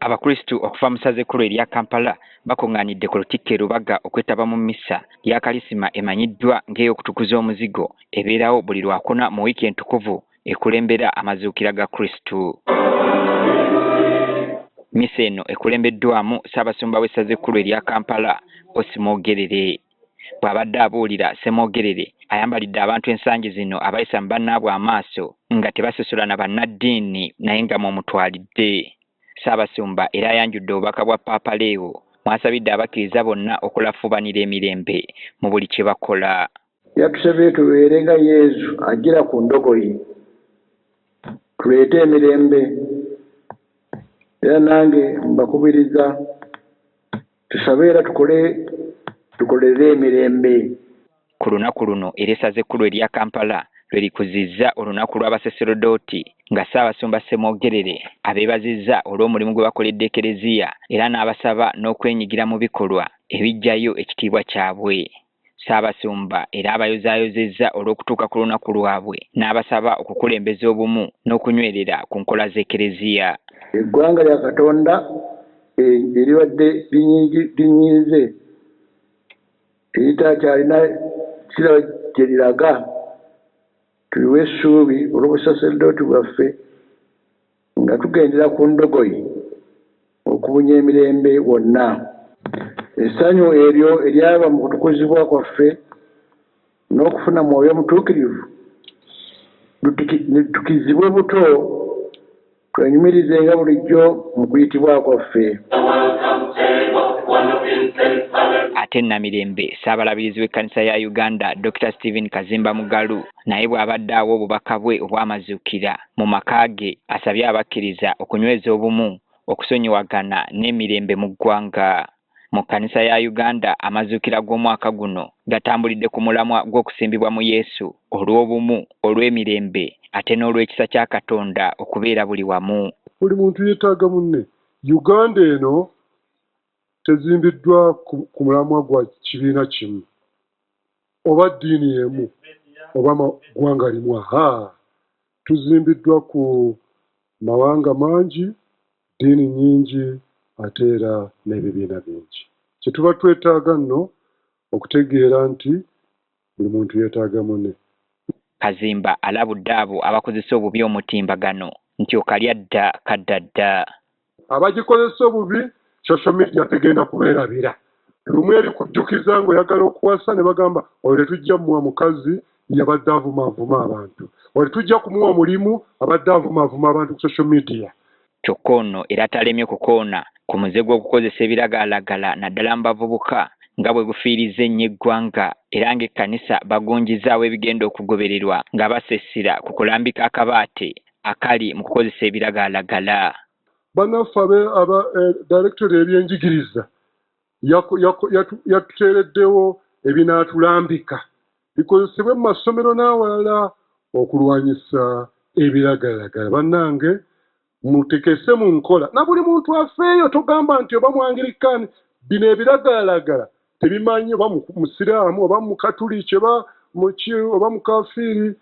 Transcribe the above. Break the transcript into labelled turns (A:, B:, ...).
A: Abakristu okuva mu ssaza ekkulu erya Kampala bakungaanidde ku Lutikko e Lubaga okwetaba mu mmisa ya Kalisima emanyiddwa ng'ey'okutukuza omuzigo ebeerawo buli Lwakuna mu wiiki entukuvu ekulembera amazuukira ga Kristu. Mmisa eno ekulembeddwamu Ssaabasumba w'essaza ekkulu erya Kampala Osimogerere. Bw'abadde abuulira, Ssemogerere ayambalidde abantu ensangi zino abayisa mu bannaabwe amaaso nga tebasosola na bannaddiini naye nga mw'omutwalidde. Ssaabasumba era ayanjudde obubaka bwa Paapa Leo mw'asabidde abakkiriza bonna okulafubanira emirembe mu buli kye bakola.
B: Yatusabye tubeere nga Yesu ajjira ku ndogoyi, tuleete emirembe. Era nange mbakubiriza tusabe era tukolere emirembe.
A: Ku lunaku luno era essaza ekkulu erya Kampala lwe likuzizza olunaku lw'abasaserodooti nga Ssaabasumba Ssemogerere abeebazizza olw'omulimu gwe bakoledde Ekereziya era n'abasaba n'okwenyigira mu bikolwa ebiggyayo ekitiibwa kyabwe. Ssaabasumba era abayozaayozezza olw'okutuuka ku lunaku lwabwe n'abasaba okukulembeza obumu n'okunywerera ku nkola z'Ekereziya.
B: Eggwanga lya Katonda eribadde linyiize eritakyalina kirala gye liraga, tuliwe essuubi olw'obusaserodooti bwaffe nga tugendera ku ndogoyi okubunya emirembe wonna. Essanyu eryo eryaba mu kutukuzibwa kwaffe n'okufuna Mwoyo Mutuukirivu tukizibwe buto, twenyumirizenga bulijjo mu kuyitibwa kwaffe.
A: Ate Namirembe Ssaabalabirizi w'ekkanisa ya Uganda Dr. Stephen Kazimba Mugalu naye bw'abadde awa obubaka bwe obw'amazuukira mu maka ge asabye abakkiriza okunyweza obumu, okusonyiwagana n'emirembe mu ggwanga. Mu kkanisa ya Uganda amazuukira g'omwaka guno gatambulidde ku mulamwa gw'okusimbibwa mu Yesu olw'obumu, olw'emirembe ate n'olw'ekisa kya Katonda okubeera buli wamu.
C: Buli muntu yeetaaga munne. Uganda eno tezimbiddwa ku mulamwa gwa kibiina kimu oba ddiini y'emu oba ggwanga limu. Tuzimbiddwa ku mawanga mangi, ddiini nnyingi ate era n'ebibiina bingi. Kye tuba twetaaga nno okutegeera nti buli muntu yeetaaga munne.
A: Kazimba alabudde abo abakozesa obubi omutimbagano nti okalya dda kadda dda.
C: Abagikozesa obubi social media tegenda kubeerabira. Lumu erikujjukiza ng'oyagala okuwasa ne bagamba oyo tetujja muwa mukazi yabadde avumaavuma abantu, oyo tujja kumuwa mulimu abadde avumaavuma abantu ku social media.
A: Kyokka ono era talemye kukoona ku muze gw'okukozesa ebiragalalagala naddala mu bavubuka nga bwe gufiiriza ennyo eggwanga era ng'ekkanisa bagunjizaawo ebigenda okugobererwa nga basessira ku kulambika akabaate akali mu kukozesa ebiragalalagala.
C: Bannaffe director ebyenjigiriza yatuteereddewo ebinaatulambika bikozesebwe mu masomero n'awalala okulwanyisa ebiragalalagala. Bannange mutekese mu nkola na buli muntu afeeyo, togamba nti oba mwangirikaani, bino ebiragalalagala tebimanyi oba musiraamu oba mukatuliki oba muki oba mukafiiri.